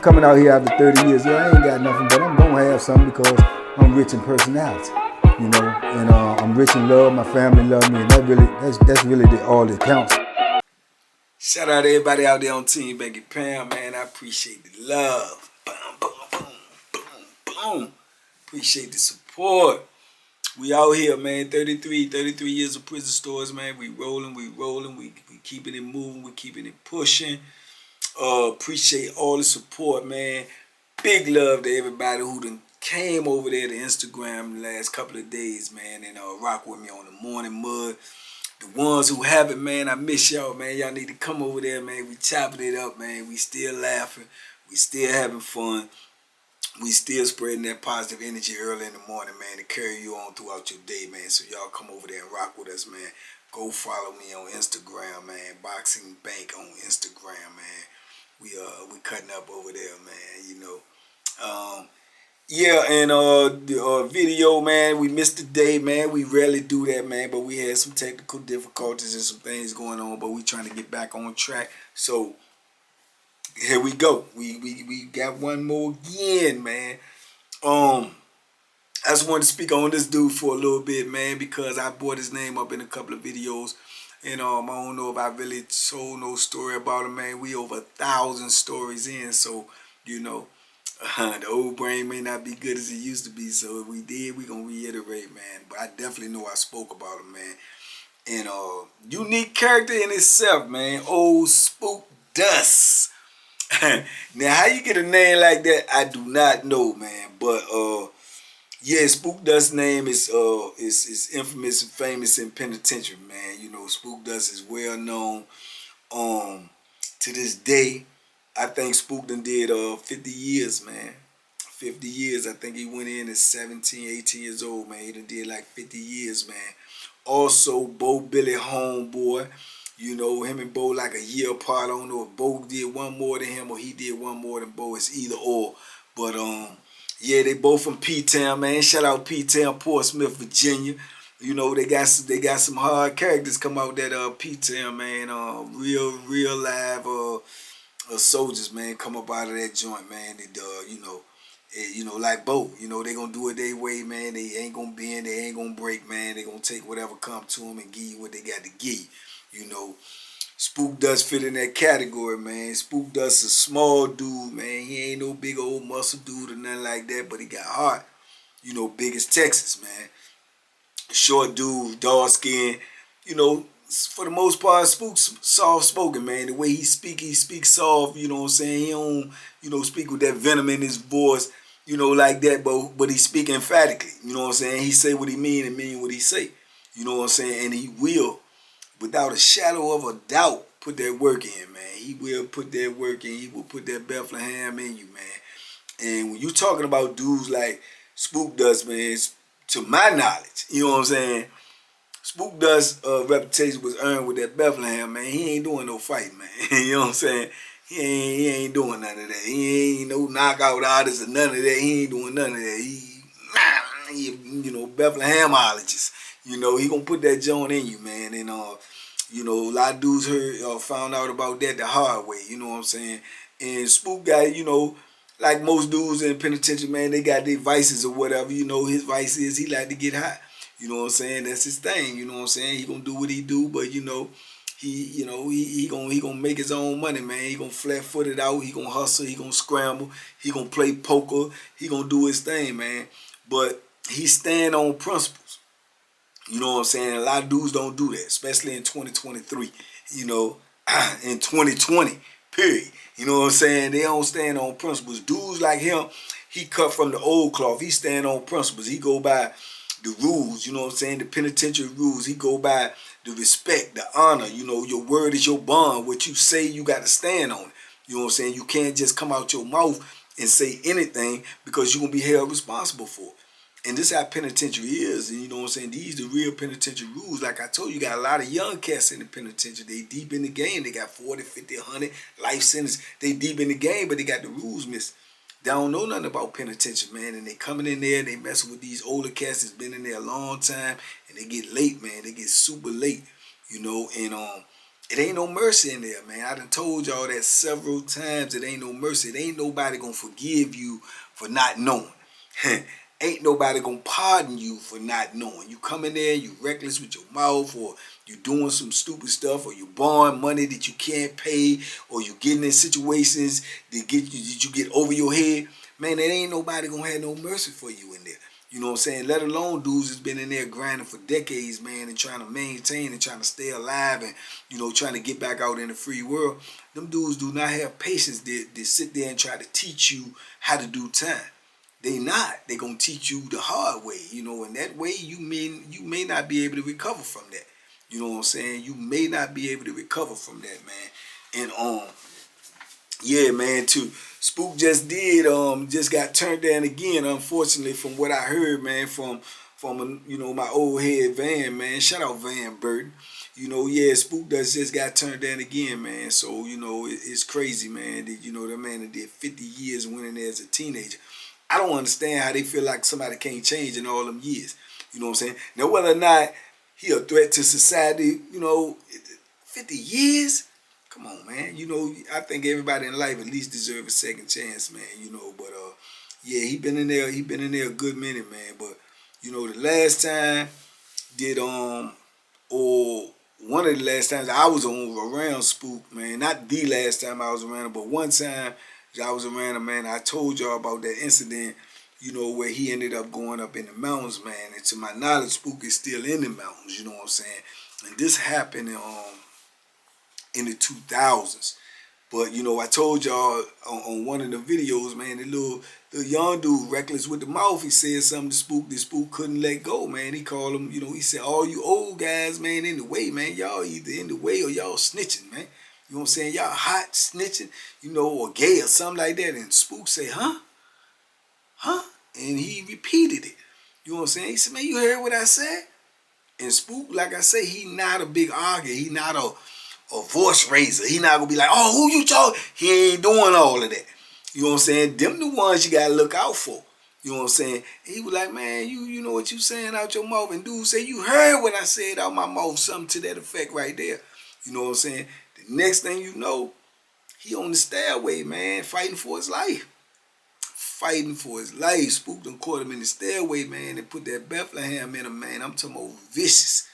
coming out here after 30 years. Yeah, I ain't got nothing, but I'm gonna have something because I'm rich in personality, you know, and I'm rich in love. My family love me, and that's really all that counts. Shout out to everybody out there on Team Banky Pound, man. I appreciate the love. Boom, boom, boom, boom, boom. Appreciate the support. We out here, man. 33 years of prison stories, man. We rolling. We keeping it moving. We keeping it pushing. Appreciate all the support, man. Big love to everybody who done came over there to Instagram the last couple of days, man, and rock with me on the morning mud. The ones who haven't, man, I miss y'all, man. Y'all need to come over there, man. We chopping it up, man. We still laughing. We still having fun. We still spreading that positive energy early in the morning, man, to carry you on throughout your day, man. So y'all come over there and rock with us, man. Go follow me on Instagram, man. Boxing Bank on Instagram, man. We cutting up over there, man. You know. Yeah, and the video, man, we missed the day, man. We rarely do that, man, but we had some technical difficulties and some things going on, but we trying to get back on track. So here we go. We got one more again, man. I just wanted to speak on this dude for a little bit, man, because I brought his name up in a couple of videos. And I don't know if I really told no story about him, man. We over 1,000 stories in, so, you know, the old brain may not be good as it used to be. So if we did, we gonna reiterate, man. But I definitely know I spoke about him, man. And unique character in itself, man. Old Spook Dust. Now, how you get a name like that, I do not know, man. But yeah, Spook Dust's name is infamous and famous in Penitentiary, man. You know, Spook Dust is well known. To this day, I think Spook done did 50 years, man. 50 years. I think he went in at 17, 18 years old, man. He done did like 50 years, man. Also, Bo Billy Homeboy. You know, him and Bo like a year apart. I don't know if Bo did one more than him or he did one more than Bo. It's either or. But yeah, they both from P-Town, man. Shout out P-Town, Portsmouth, Virginia. You know, they got some hard characters come out that P-Town, man. Real live soldiers, man, come up out of that joint, man. And you know, like Bo, you know, they gonna do it their way, man. They ain't gonna bend, they ain't gonna break, man. They gonna take whatever come to them and give you what they got to give. You know, Spook Dust fit in that category, man. Spook Dust is a small dude, man. He ain't no big old muscle dude or nothing like that, but he got heart. You know, big as Texas, man. Short dude, dark skin. You know, for the most part, Spook's soft spoken, man. The way he speaks soft, you know what I'm saying? He don't, you know, speak with that venom in his voice, you know, like that, but he speak emphatically. You know what I'm saying? He say what he mean and mean what he say. You know what I'm saying? And he will, without a shadow of a doubt, put that work in, man. He will put that work in. He will put that Bethlehem in you, man. And when you talking about dudes like Spook Dust, man, to my knowledge, you know what I'm saying, Spook Dust reputation was earned with that Bethlehem, man. He ain't doing no fighting, man. You know what I'm saying? He ain't doing none of that. He ain't no knockout artist or none of that. He ain't doing none of that. He you know, Bethlehemologist. You know, he gonna put that joint in you, man. And you know, a lot of dudes found out about that the hard way. You know what I'm saying? And Spook got, you know, like most dudes in penitentiary, man, they got their vices or whatever. You know, his vice is he like to get high. You know what I'm saying? That's his thing. You know what I'm saying? He gonna do what he do, but you know, he gonna make his own money, man. He gonna flat-foot it out. He gonna hustle. He gonna scramble. He gonna play poker. He gonna do his thing, man. But he stand on principles. You know what I'm saying? A lot of dudes don't do that, especially in 2023. You know, in 2020, period. You know what I'm saying? They don't stand on principles. Dudes like him, he cut from the old cloth. He stand on principles. He go by the rules, you know what I'm saying? The penitentiary rules. He go by the respect, the honor. You know, your word is your bond. What you say, you got to stand on it. You know what I'm saying? You can't just come out your mouth and say anything because you're going to be held responsible for it. And this is how penitentiary is. And you know what I'm saying? These are the real penitentiary rules. Like I told you, got a lot of young cats in the penitentiary. They deep in the game. They got 40, 50, 100 life sentence. They deep in the game, but they got the rules missing. They don't know nothing about penitentiary, man. And they coming in there and they messing with these older cats that's been in there a long time. And they get late, man. They get super late, you know. And It ain't no mercy in there, man. I done told y'all that several times. It ain't no mercy. It ain't nobody gonna forgive you for not knowing. Ain't nobody gonna pardon you for not knowing. You come in there, you reckless with your mouth, or you doing some stupid stuff, or you borrowing money that you can't pay, or you getting in situations that you get over your head. Man, there ain't nobody gonna have no mercy for you in there. You know what I'm saying? Let alone dudes that's been in there grinding for decades, man, and trying to maintain and trying to stay alive and, you know, trying to get back out in the free world. Them dudes do not have patience to sit there and try to teach you how to do time. They not. They gonna teach you the hard way, you know, and that way you may not be able to recover from that. You know what I'm saying? You may not be able to recover from that, man. And yeah, man, too. Spook just got turned down again, unfortunately, from what I heard, man, from you know, my old head Van, man. Shout out Van Burton. You know, yeah, Spook just got turned down again, man. So, you know, it's crazy, man. That, you know, that man that did 50 years and went in there as a teenager. I don't understand how they feel like somebody can't change in all them years. You know what I'm saying? Now, whether or not he a threat to society, you know, 50 years? Come on, man. You know, I think everybody in life at least deserve a second chance, man. You know, but yeah, he been in there a good minute, man. But you know, the last time or one of the last times I was around Spook, man. Not the last time I was around him, but one time I was around him, man. I told y'all about that incident, you know, where he ended up going up in the mountains, man. And to my knowledge, Spook is still in the mountains. You know what I'm saying? And this happened in the 2000s. But, you know, I told y'all on one of the videos, man, the little young dude, reckless with the mouth, he said something to Spook. The Spook couldn't let go, man. He called him, you know, he said, all you old guys, man, in the way, man. Y'all either in the way or y'all snitching, man. You know what I'm saying? Y'all hot snitching, you know, or gay or something like that. And Spook say, huh? Huh? And he repeated it. You know what I'm saying? He said, man, you heard what I said? And Spook, like I say, he not a big arguer. He not a voice raiser. He not gonna be like, oh, who you talking? He ain't doing all of that. You know what I'm saying? Them the ones you gotta look out for. You know what I'm saying? And he was like, man, you know what you saying out your mouth. And dude say, you heard what I said out my mouth. Something to that effect right there. You know what I'm saying? The next thing you know, he on the stairway, man, fighting for his life. Fighting for his life. Spook done caught him in the stairway, man, and put that Bethlehem in him, man. I'm talking about vicious.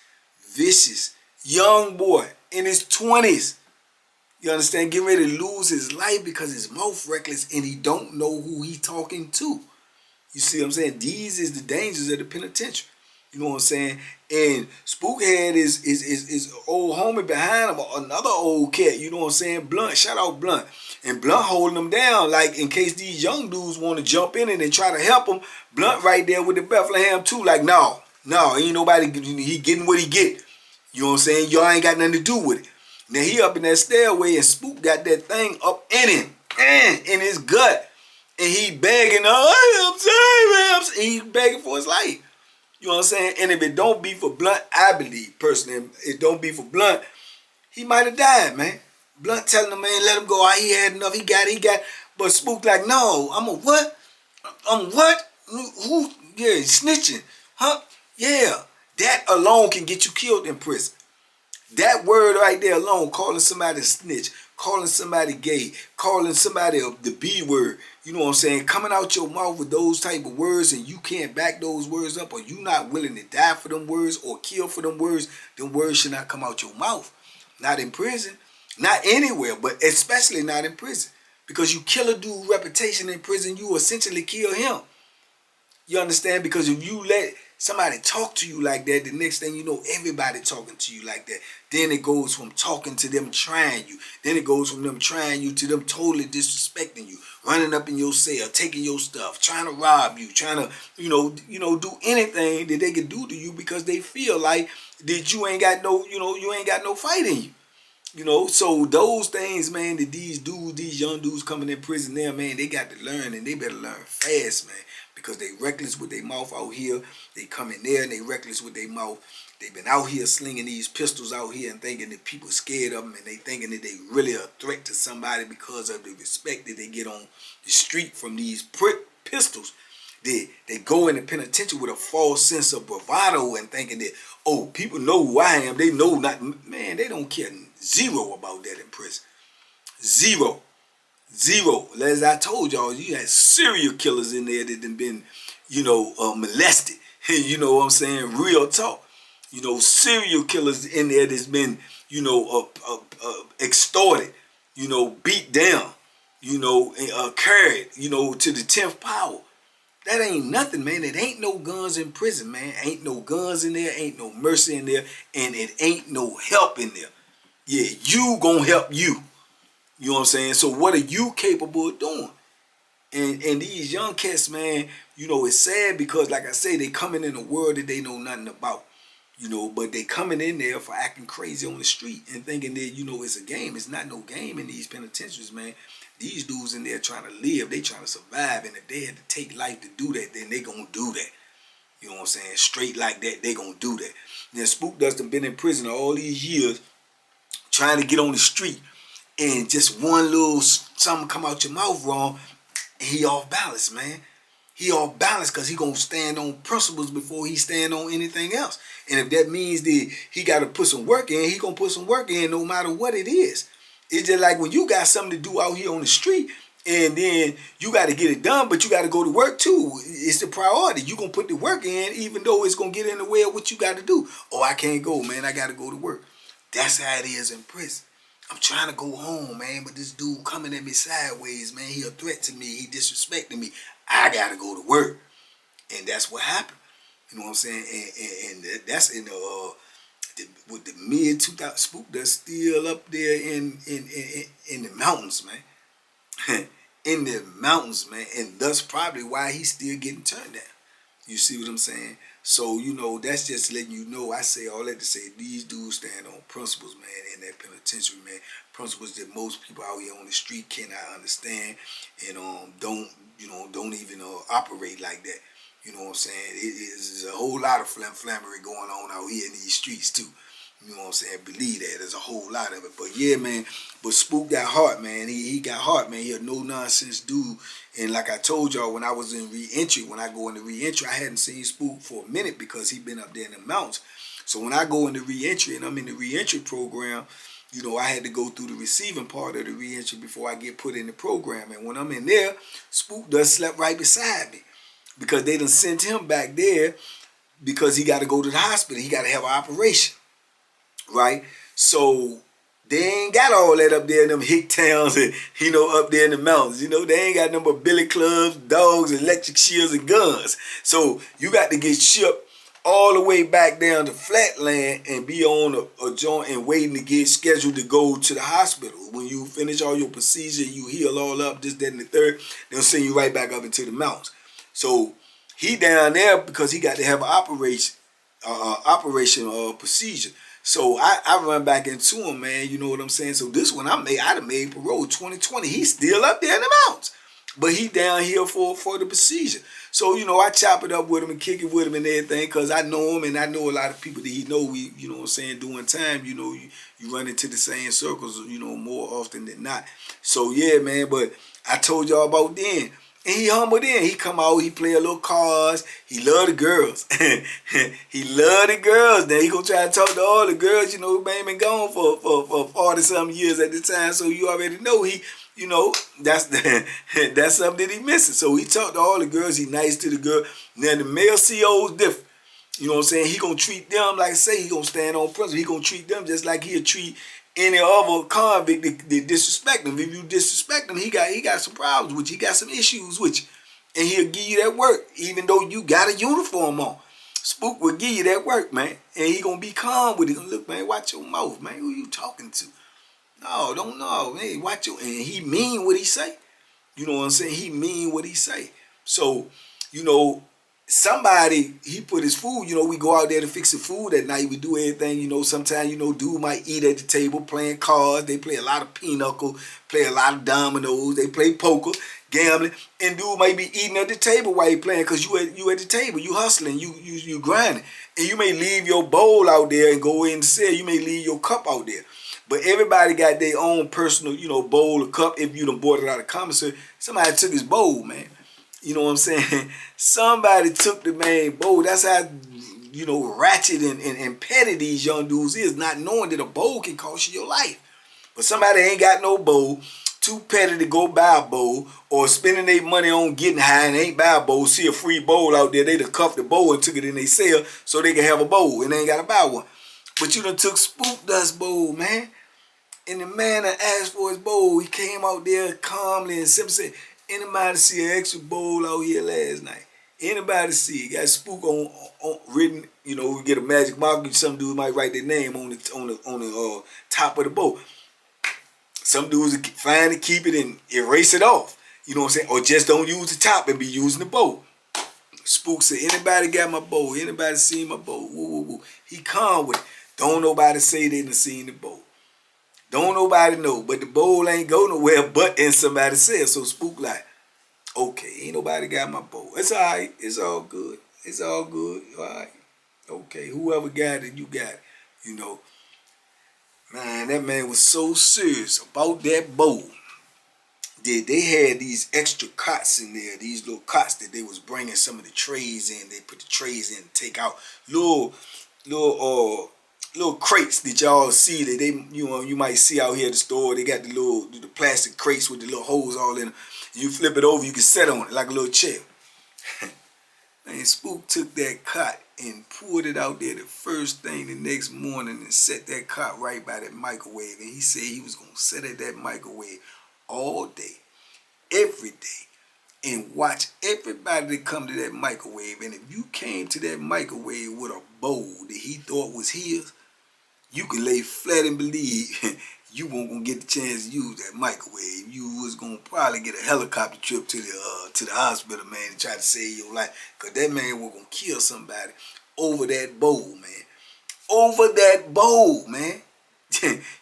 Young boy in his 20s. You understand? Getting ready to lose his life because his mouth reckless and he don't know who he talking to. You see what I'm saying? These is the dangers of the penitentiary. You know what I'm saying? And Spook had his old homie behind him, another old cat, you know what I'm saying? Blunt, shout out Blunt. And Blunt holding him down, like in case these young dudes want to jump in and they try to help him. Blunt right there with the Bethlehem too, like no, ain't nobody, he getting what he get. You know what I'm saying? Y'all ain't got nothing to do with it. Now he up in that stairway and Spook got that thing up in him, in his gut. And he begging, oh, I'm sorry, man. He begging for his life. You know what I'm saying? And if it don't be for Blunt, I believe, personally, it don't be for Blunt, he might have died, man. Blunt telling him, man, let him go. He had enough. He got. But Spook like, no, I'm a what? I'm what? Who? Yeah, snitching. Huh? Yeah. That alone can get you killed in prison. That word right there alone, calling somebody a snitch, calling somebody gay, calling somebody the B word, you know what I'm saying, coming out your mouth with those type of words and you can't back those words up, or you not willing to die for them words or kill for them words should not come out your mouth. Not in prison, not anywhere, but especially not in prison. Because you kill a dude's reputation in prison, you essentially kill him. You understand? Because if you let somebody talk to you like that, the next thing you know, everybody talking to you like that. Then it goes from talking to them trying you. Then it goes from them trying you to them totally disrespecting you, running up in your cell, taking your stuff, trying to rob you, trying to, you know, do anything that they can do to you because they feel like that you ain't got no, you ain't got no fight in you. You know, so those things, man, that these young dudes coming in prison there, man, they got to learn, and they better learn fast, man. Because they reckless with their mouth out here. They come in there and they reckless with their mouth. They've been out here slinging these pistols out here and thinking that people scared of them, and they thinking that they really a threat to somebody because of the respect that they get on the street from these pistols. They go in the penitentiary with a false sense of bravado and thinking that, oh, people know who I am. They know not, man, they don't care zero about that in prison. Zero. Zero. As I told y'all, you had serial killers in there that done been, molested. You know what I'm saying? Real talk. Serial killers in there that's been, extorted, beat down, carried, to the 10th power. That ain't nothing, man. It ain't no guns in prison, man. Ain't no guns in there. Ain't no mercy in there. And it ain't no help in there. Yeah, you gonna help you. You know what I'm saying? So what are you capable of doing? And these young cats, man, it's sad because, like I say, they coming in a world that they know nothing about. But they coming in there for acting crazy on the street and thinking that, it's a game. It's not no game in these penitentiaries, man. These dudes in there trying to live. They trying to survive. And if they had to take life to do that, then they gonna do that. You know what I'm saying? Straight like that, they gonna do that. Then Spook done been in prison all these years trying to get on the street. And just one little something come out your mouth wrong, and he off balance, man. He off balance because he gonna stand on principles before he stand on anything else. And if that means that he got to put some work in, he gonna put some work in no matter what it is. It's just like when you got something to do out here on the street, and then you got to get it done, but you got to go to work too. It's the priority. You gonna put the work in, even though it's gonna get in the way of what you got to do. Oh, I can't go, man. I got to go to work. That's how it is in prison. I'm trying to go home, man, but this dude coming at me sideways, man. He a threat to me. He disrespecting me. I got to go to work. And that's what happened. You know what I'm saying? And that's in with the mid 2000 Spook that's still up there in the mountains, man. In the mountains, man. And that's probably why he's still getting turned down. You see what I'm saying? So, that's just letting you know. I say all that to say these dudes stand on principles, man, in that penitentiary, man. Principles that most people out here on the street cannot understand and don't even operate like that. You know what I'm saying? There's a whole lot of flammery going on out here in these streets too. You know what I'm saying? Believe that. There's a whole lot of it. But yeah, man. But Spook got heart, man. He got heart, man. He a no-nonsense dude. And like I told y'all, when I was in re-entry, when I go into re-entry, I hadn't seen Spook for a minute because he been up there in the mountains. So when I go into re-entry and I'm in the re-entry program, I had to go through the receiving part of the re-entry before I get put in the program. And when I'm in there, Spook does slept right beside me because they done sent him back there because he got to go to the hospital. He got to have an operation. Right? So they ain't got all that up there in them hick towns and, up there in the mountains. They ain't got no but billy clubs, dogs, electric shields, and guns. So you got to get shipped all the way back down to Flatland and be on a joint and waiting to get scheduled to go to the hospital. When you finish all your procedure, you heal all up, this, that, and the third, they'll send you right back up into the mountains. So he down there because he got to have an operation procedure. So I run back into him, man. You know what I'm saying? So this one I done made parole 2020. He's still up there in the mountains. But he down here for the procedure. So, I chop it up with him and kick it with him and everything because I know him and I know a lot of people that he know. We, you know what I'm saying, doing time, you run into the same circles, more often than not. So, yeah, man, but I told y'all about then. And he humbled in. He come out, he play a little cards. He love the girls. He love the girls. Then he gonna try to talk to all the girls, man, been gone for 40-something years at the time. So you already know that's that's something that he missing. So he talked to all the girls. He nice to the girl. Now the male CO is different. You know what I'm saying? He gonna treat them, like I say, he gonna stand on principle. He gonna treat them just like he'll treat any other convict that disrespect him. If you disrespect him, he got some problems with you. He got some issues with you. And he'll give you that work, even though you got a uniform on. Spook will give you that work, man. And he gonna be calm with it. Gonna look, man, watch your mouth, man. Who you talking to? No, don't know. Hey, watch your, and he mean what he say. You know what I'm saying? He mean what he say. So, somebody, he put his food, we go out there to fix the food at night. We do everything, sometimes, dude might eat at the table playing cards. They play a lot of pinochle, play a lot of dominoes. They play poker, gambling. And dude might be eating at the table while he playing because you at the table. You hustling, you grinding. And you may leave your bowl out there and go in and sell. You may leave your cup out there. But everybody got their own personal, bowl or cup. If you done bought it out of commissary, somebody took his bowl, man. You know what I'm saying? Somebody took the main bowl. That's how you know, ratchet and petty these young dudes is, not knowing that a bowl can cost you your life. But somebody ain't got no bowl, too petty to go buy a bowl, or spending their money on getting high and ain't buy a bowl, see a free bowl out there, they done cuffed the bowl and took it in they sale so they can have a bowl and they ain't got to buy one. But you done took Spook Dust bowl, man. And the man that asked for his bowl, he came out there calmly and simply said, anybody see an extra bowl out here last night? Anybody see it? Got Spook on written, you know, we get a magic marker, some dudes might write their name on the top of the bowl. Some dudes find it, keep it, and erase it off. You know what I'm saying? Or just don't use the top and be using the bowl. Spook said, anybody got my bowl? Anybody seen my bowl? Woo, woo, woo. He calm with it. Don't nobody say they done seen the bowl. Don't nobody know. But the bowl ain't go nowhere but in somebody's cell. So Spook like, okay, ain't nobody got my bowl. It's all right. It's all good. It's all good. All right. Okay, whoever got it, you got it. You know. Man, that man was so serious about that bowl. They had these extra cots in there, these little cots that they was bringing some of the trays in. They put the trays in to take out little crates that y'all see that they, you know, you might see out here at the store. They got the plastic crates with the little holes all in them. You flip it over, you can sit on it like a little chair. Man, Spook took that cot and pulled it out there the first thing the next morning and set that cot right by that microwave. And he said he was going to sit at that microwave all day, every day, and watch everybody that come to that microwave. And if you came to that microwave with a bowl that he thought was his, you could lay flat and believe you weren't gonna get the chance to use that microwave. You was gonna probably get a helicopter trip to the hospital, man, and try to save your life. Cause that man was gonna kill somebody over that bowl, man. Over that bowl, man.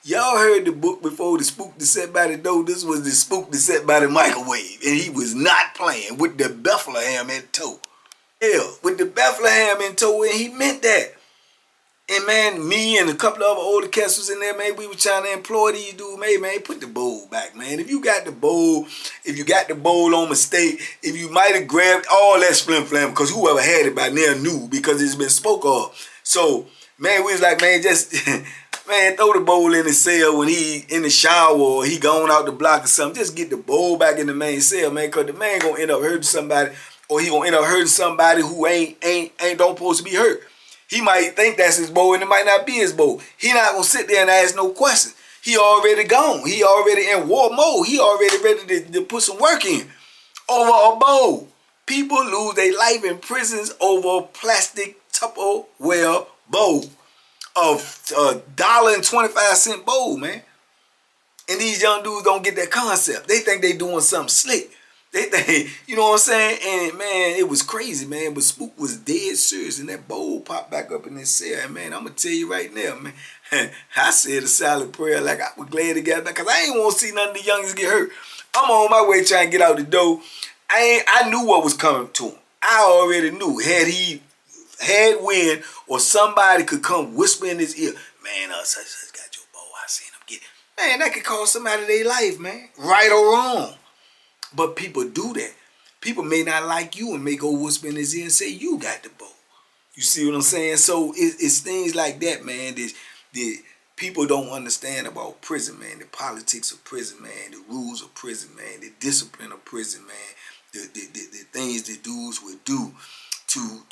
Y'all heard the book before, The Spook that Sat by the Door. This was The Spook that Sat by the Microwave. And he was not playing with the Bethlehem in tow. Yeah, with the Bethlehem in tow, and he meant that. And man, me and a couple of other older cats was in there, man. We were trying to employ these dudes, man, put the bowl back, man. If you got the bowl on mistake, if you might have grabbed all that flim flam, because whoever had it by now knew, because it's been spoke of. So, man, we was like, man, just, man, throw the bowl in the cell when he in the shower or he gone out the block or something. Just get the bowl back in the main cell, man, because the man gonna end up hurting somebody, or he gonna end up hurting somebody who ain't don't supposed to be hurt. He might think that's his bowl and it might not be his bowl. He not gonna sit there and ask no questions. He already gone. He already in war mode. He already ready to put some work in over a bowl. People lose their life in prisons over a plastic Tupperware bowl of $1.25 bowl, man. And these young dudes don't get that concept. They think they doing something slick. They think, you know what I'm saying? And man, it was crazy, man. But Spook was dead serious, and that bowl popped back up in his cell. And man, I'm gonna tell you right now, man. I said a silent prayer like I was glad to get back, cause I ain't want to see none of the youngins get hurt. I'm on my way trying to get out the door. I knew what was coming to him. I already knew. Had he had wind or somebody could come whisper in his ear, man, such got your bowl. I seen him get. Man, that could cost somebody their life, man. Right or wrong. But people do that. People may not like you and may go whisper in his ear and say, you got the bowl. You see what I'm saying? So it's things like that, man, that people don't understand about prison, man. The politics of prison, man. The rules of prison, man. The discipline of prison, man. The things that dudes would do to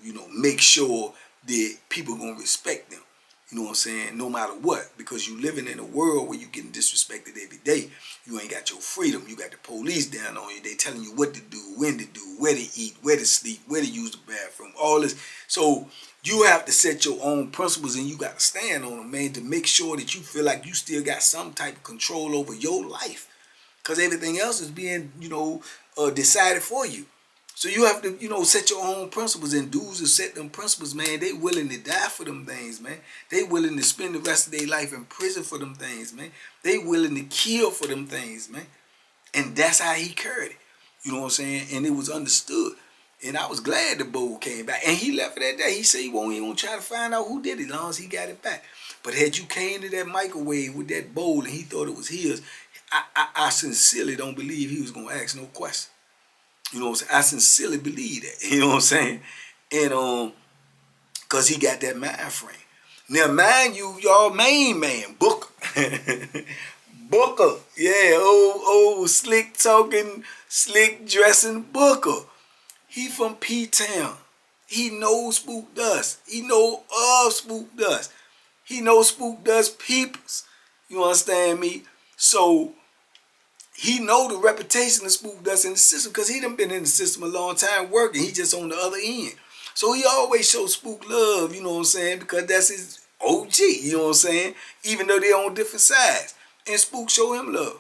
you know, make sure that people gonna respect them. You know what I'm saying? No matter what. Because you living in a world where you getting disrespected every day. You ain't got your freedom. You got the police down on you. They telling you what to do, when to do, where to eat, where to sleep, where to use the bathroom, all this. So you have to set your own principles and you got to stand on them, man, to make sure that you feel like you still got some type of control over your life. Because everything else is being, you know, decided for you. So you have to, you know, set your own principles, and dudes who set them principles, man, they willing to die for them things, man. They willing to spend the rest of their life in prison for them things, man. They willing to kill for them things, man. And that's how he carried it. You know what I'm saying? And it was understood. And I was glad the bowl came back. And he left it at that. He said he won't even try to find out who did it as long as he got it back. But had you came to that microwave with that bowl and he thought it was his, I sincerely don't believe he was going to ask no question. You know what I'm saying? I sincerely believe that. You know what I'm saying? And because he got that mind frame. Now, mind you, y'all main man, Booker. Booker, yeah, old slick talking, slick dressing Booker. He from P-Town. He knows Spook does. He know of Spook does. He knows Spook does peoples. You understand me? So he know the reputation of Spook does in the system because he done been in the system a long time working. He just on the other end. So he always shows Spook love, you know what I'm saying? Because that's his OG, you know what I'm saying? Even though they on different sides. And Spook show him love.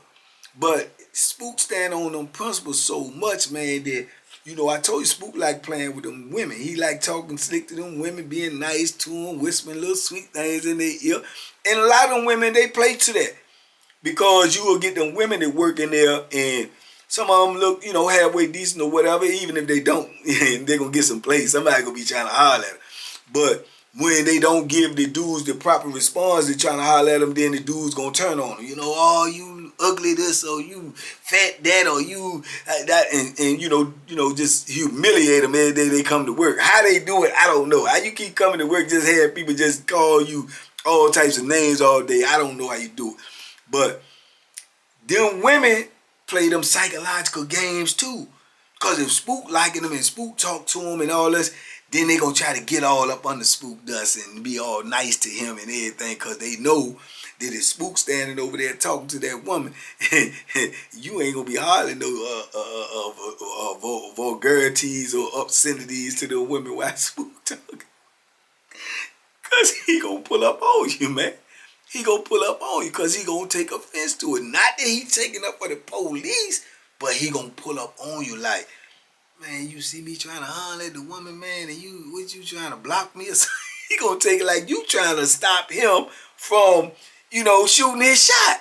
But Spook stand on them principles so much, man, that, you know, I told you Spook like playing with them women. He like talking slick to them women, being nice to them, whispering little sweet things in their ear. And a lot of them women, they play to that. Because you will get them women that work in there and some of them look, you know, halfway decent or whatever, even if they don't. They're going to get some play. Somebody going to be trying to holler at them. But when they don't give the dudes the proper response, they're trying to holler at them, then the dude's going to turn on them. You know, oh, you ugly this, or you fat that, or you that, and you know, just humiliate them every day they come to work. How they do it, I don't know. How you keep coming to work, just have people just call you all types of names all day. I don't know how you do it. But them women play them psychological games too. Because if Spook liking them and Spook talk to them and all this, then they going to try to get all up under Spook dust and be all nice to him and everything because they know that if Spook standing over there talking to that woman, you ain't going to be hollering no vulgarities or obscenities to the women while Spook talking. Because he going to pull up on you, man. He gonna pull up on you because he gonna take offense to it. Not that he taking up for the police, but he gonna pull up on you like, man, you see me trying to holler at the woman, man, and you trying to block me or something? He gonna take it like you trying to stop him from, you know, shooting his shot.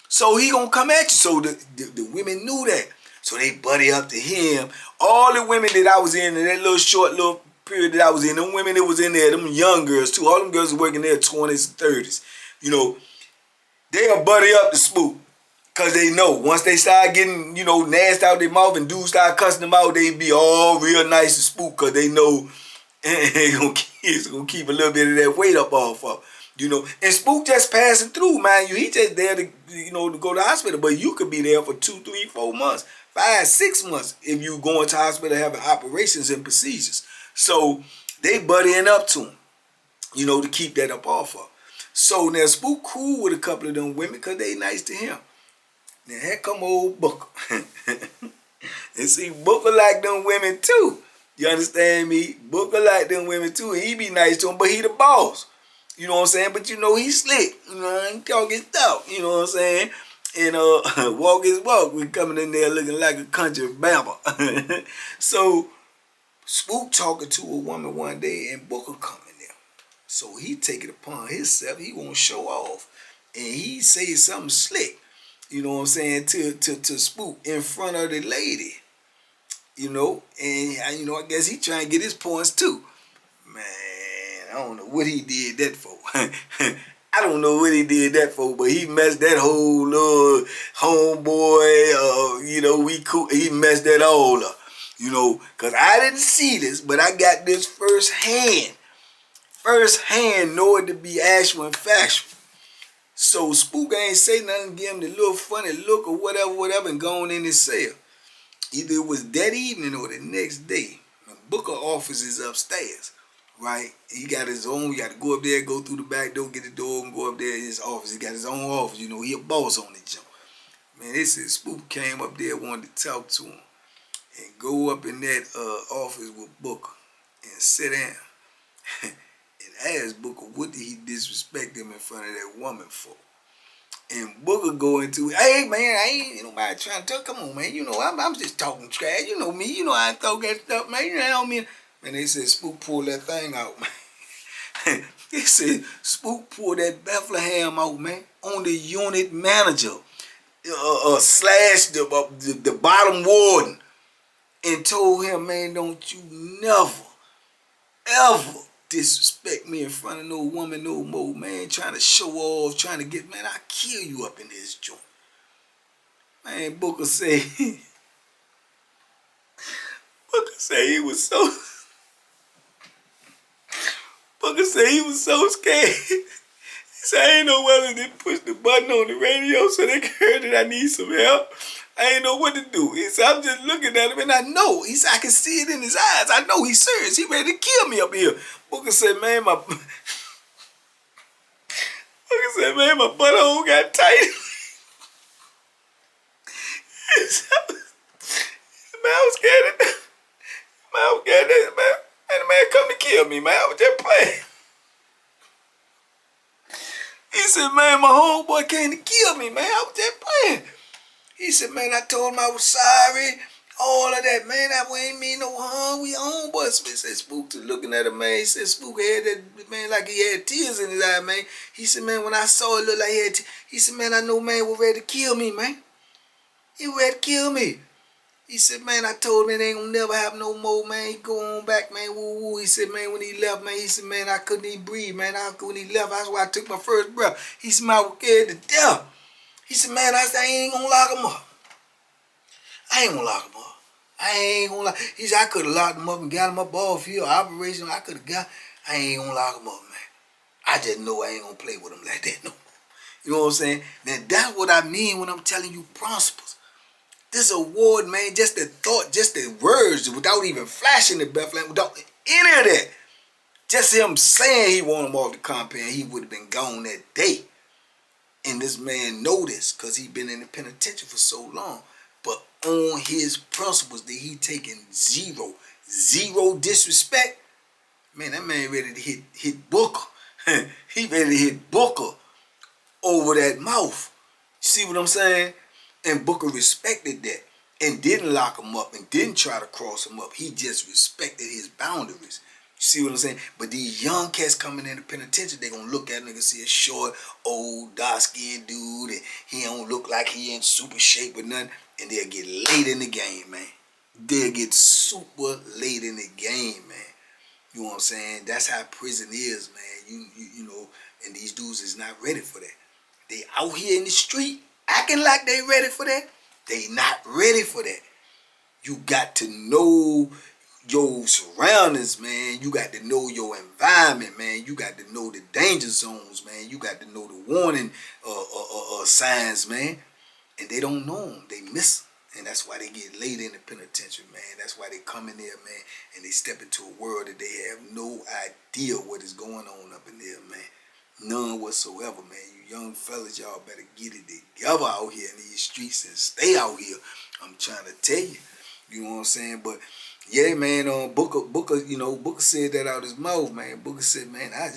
So he gonna come at you. So the women knew that. So they buddy up to him. All the women that I was in that little short little period that I was in, them women that was in there, them young girls too, all them girls was working there 20s and 30s. You know, they'll buddy up to Spook. Because they know once they start getting, you know, nasty out their mouth and dudes start cussing them out, they be all real nice to Spook because they know it's going to keep a little bit of that weight up off of, you know. And Spook just passing through, man. He just there to, you know, to go to the hospital. But you could be there for 2, 3, 4 months, 5, 6 months if you going to hospital having operations and procedures. So they buddying up to him, you know, to keep that up off of. So now Spook cool with a couple of them women because they nice to him. Now here come old Booker. And see, Booker like them women too. You understand me? Booker like them women too. And he be nice to them, but he the boss. You know what I'm saying? But you know he slick. You know, he talk his talk. You know what I'm saying? And walk his walk. We coming in there looking like a country bammer. So Spook talking to a woman one day and Booker coming. So he take it upon himself. He won't show off. And he say something slick, you know what I'm saying, to Spook in front of the lady. You know, and you know, I guess he trying to get his points too. Man, I don't know what he did that for. I don't know what he did that for, but he messed that whole little homeboy, you know, he messed that all up. You know, because I didn't see this, but I got this firsthand know it to be actual and factual. So Spook ain't say nothing, give him the little funny look or whatever, and go on in his cell. Either it was that evening or the next day. Booker office is upstairs, right? He got his own, you got to go up there, go through the back door, get the door, and go up there in his office. He got his own office, you know, he a boss on the joint. Man, they said Spook came up there, wanted to talk to him, and go up in that office with Booker and sit down. And ask Booker what did he disrespect him in front of that woman for. And Booker go into, hey man, I ain't nobody trying to talk. Come on, man. You know, I'm just talking trash. You know me. You know I throw that stuff, man. You know what I mean? And they said Spook pulled that thing out, man. They said Spook pulled that Bethlehem out, man, on the unit manager, slash the bottom warden, and told him, man, don't you never, ever disrespect me in front of no woman no more, man. Trying to show off, trying to get, man, I kill you up in this joint. Man, Booker say he was so Booker said he was so scared. He said, I ain't know whether to push the button on the radio so they can hear that I need some help. I ain't know what to do. He said, I'm just looking at him and I know. He said, I can see it in his eyes. I know he's serious. He ready to kill me up here. Booker said, man, my butthole got tight. Man, I was scared. Man, I was scared. Man, the man come to kill me, man. I was just playing. He said, man, my homeboy came to kill me, man. I was just playing. He said, man, I told him I was sorry. All of that, man. That ain't mean no harm. We homeboys. He said, Spook to looking at him, man. He said, Spook had that, man, like he had tears in his eye, man. He said, man, when I saw it, look like he had tears. He said, man, I know, man, was ready to kill me, man. He was ready to kill me. He said, man, I told him it ain't gonna never happen no more, man. He go on back, man, woo woo. He said, man, when he left, man, he said, man, I couldn't even breathe, man. When he left, that's why I took my first breath. He said, man, I was scared to death. He said, man, I ain't gonna lock him up. I ain't gonna lock him up. I ain't gonna lock. He said, I could have locked him up and got him up off field operation. I could have got. I ain't gonna lock him up, man. I just know I ain't gonna play with him like that no more. You know what I'm saying? Now that's what I mean when I'm telling you principles. This award, man, just the thought, just the words, without even flashing the breath, without any of that. Just him saying he wanted him off the compound, he would have been gone that day. And this man noticed, because he been in the penitentiary for so long. But on his principles that he taking zero disrespect, man, that man ready to hit Booker. He ready to hit Booker over that mouth. See what I'm saying? And Booker respected that and didn't lock him up and didn't try to cross him up. He just respected his boundaries. You see what I'm saying? But these young cats coming in the penitentiary, they gonna look at him and see a short, old, dark-skinned dude, and he don't look like he in super shape or nothing, and they'll get late in the game, man. They'll get super late in the game, man. You know what I'm saying? That's how prison is, man. You know, and these dudes is not ready for that. They out here in the street acting like they ready for that. They not ready for that. You got to know your surroundings, man. You got to know your environment, man. You got to know the danger zones, man. You got to know the warning signs, man. And they don't know them. They miss them. And that's why they get laid in the penitentiary, man. That's why they come in there, man, and they step into a world that they have no idea what is going on up in there, man. None whatsoever, man. You young fellas, y'all better get it together out here in these streets and stay out here. I'm trying to tell you. You know what I'm saying? But yeah, man, Booker, you know, Booker said that out his mouth, man. Booker said, man, I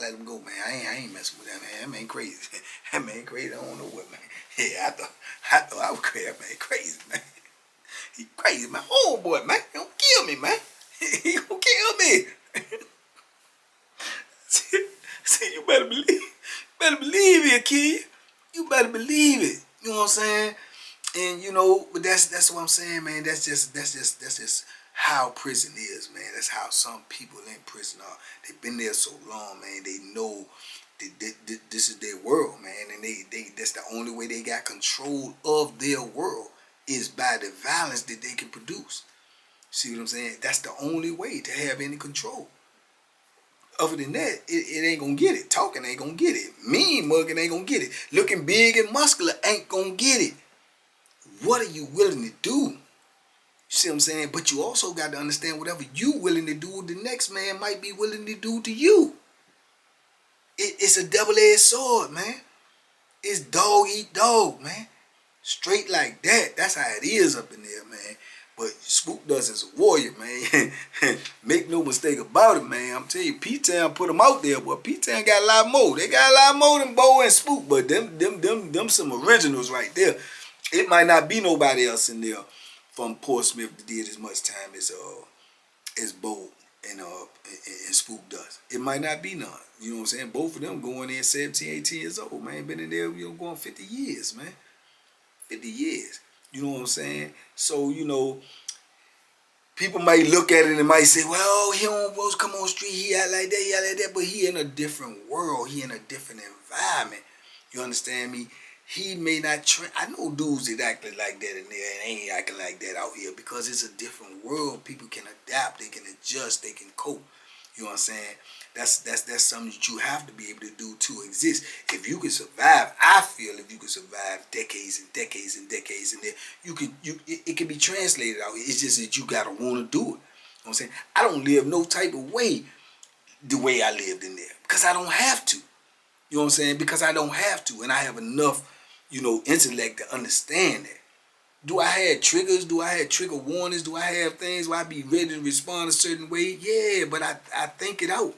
let him go, man. I ain't messing with that, man. That man crazy. That man crazy. I don't know what, man. Yeah, I thought I was crazy, man. Crazy, man. He crazy, man. Oh boy, man. He gonna kill me, man. He gonna kill me. See, you better believe it, kid. You better believe it. You know what I'm saying? And you know, but that's what I'm saying, man. That's just how prison is, man. That's how some people in prison are. They've been there so long, man. They know that this is their world, man, and they that's the only way they got control of their world is by the violence that they can produce. See what I'm saying? That's the only way to have any control. Other than that, it ain't gonna get it. Talking ain't gonna get it. Mean mugging ain't gonna get it. Looking big and muscular ain't gonna get it. What are you willing to do? You see what I'm saying? But you also got to understand whatever you willing to do, the next man might be willing to do to you. It's a double-edged sword, man. It's dog eat dog, man. Straight like that. That's how it is up in there, man. But Spook does as a warrior, man. Make no mistake about it, man. I'm telling you, P-Town put them out there, but P-Town got a lot more. They got a lot more than Bo and Spook, but them some originals right there. It might not be nobody else in there from Portsmouth that did as much time as Bo and Spook does. It might not be none. You know what I'm saying? Both of them going in 17, 18 years old, man. Been in there, you know, going 50 years, man. 50 years. You know what I'm saying? So, you know, people might look at it and might say, well, he don't supposed to come on the street, he act like that, he act like that, but he in a different world, he in a different environment. You understand me? He may not I know dudes that act like that in there and ain't acting like that out here because it's a different world. People can adapt, they can adjust, they can cope. You know what I'm saying? That's something that you have to be able to do to exist. If you can survive, I feel if you can survive decades and decades and decades, and then it can be translated out. It's just that you gotta want to do it. You know what I'm saying? I don't live no type of way the way I lived in there because I don't have to. You know what I'm saying? Because I don't have to, and I have enough, intellect to understand that. Do I have triggers? Do I have trigger warnings? Do I have things where I be ready to respond a certain way? Yeah, but I think it out.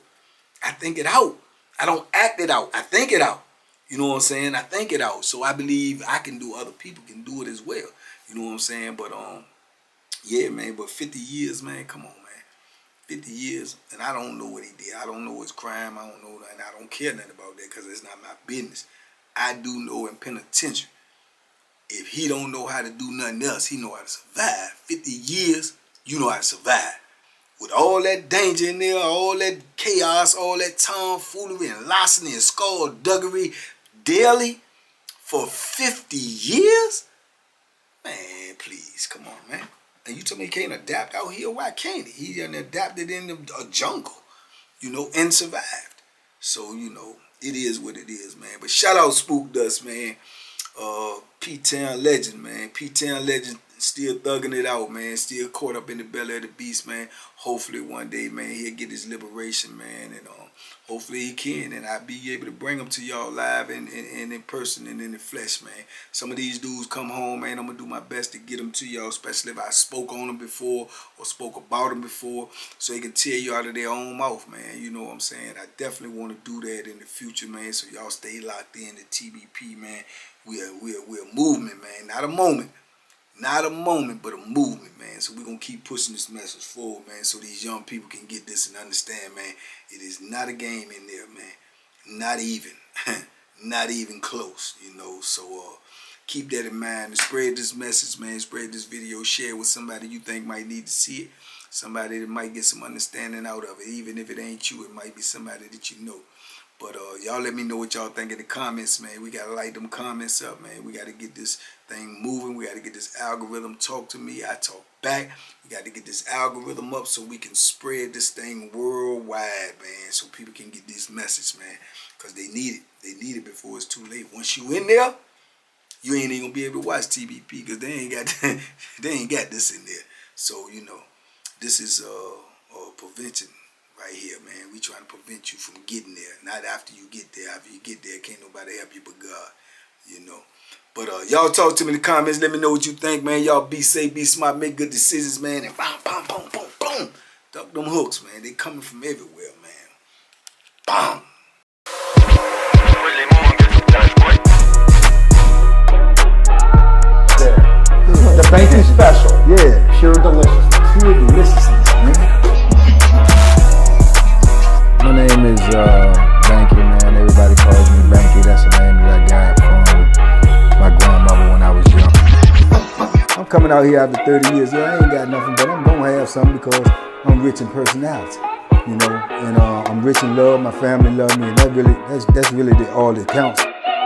I think it out. I don't act it out. I think it out. You know what I'm saying? I think it out. So I believe I can do, other people can do it as well. You know what I'm saying? But yeah, man, but 50 years, man, come on, man. 50 years, and I don't know what he did. I don't know his crime. I don't know nothing. I don't care nothing about that because it's not my business. I do know in penitentiary, if he don't know how to do nothing else, he know how to survive. 50 years, you know how to survive. With all that danger in there, all that chaos, all that tomfoolery and larceny and skullduggery daily for 50 years? Man, please, come on, man. And you tell me he can't adapt out here? Why can't he? He done adapted in a jungle, and survived. So, it is what it is, man. But shout out Spook Dust, man. P-Town legend, man. P-Town legend still thugging it out, man. Still caught up in the belly of the beast, man. Hopefully one day, man, he'll get his liberation, man. And hopefully he can. And I'll be able to bring them to y'all live and in person and in the flesh, man. Some of these dudes come home, man. I'm going to do my best to get them to y'all, especially if I spoke on them before or spoke about them before, so they can tell you out of their own mouth, man. You know what I'm saying? I definitely want to do that in the future, man. So y'all stay locked in to TBP, man. We're a movement, man. Not a moment. Not a moment, but a movement, man. So we're going to keep pushing this message forward, man, so these young people can get this and understand, man, it is not a game in there, man. Not even. Not even close, So keep that in mind and spread this message, man. Spread this video. Share it with somebody you think might need to see it. Somebody that might get some understanding out of it. Even if it ain't you, it might be somebody that you know. But y'all let me know what y'all think in the comments, man. We got to light them comments up, man. We got to get this thing moving. We got to get this algorithm. Talk to me. I talk back. We got to get this algorithm up so we can spread this thing worldwide, man, so people can get this message, man, because they need it. They need it before it's too late. Once you in there, you ain't even going to be able to watch TBP because they ain't got this in there. So, this is prevention. Right here, man. We trying to prevent you from getting there. Not after you get there. After you get there, can't nobody help you but God. But y'all talk to me in the comments. Let me know what you think, man. Y'all be safe, be smart, make good decisions, man. And boom, boom, boom, boom, boom. Duck them hooks, man. They coming from everywhere, man. Bam. The BANKY special. Yeah. Pure deliciousness. Pure deliciousness, man. My name is Banky, man. Everybody calls me Banky. That's the name that I got from my grandmother when I was young. I'm coming out here after 30 years. Yeah, I ain't got nothing, but I'm going to have something because I'm rich in personality, and I'm rich in love. My family love me, and that's really all that counts.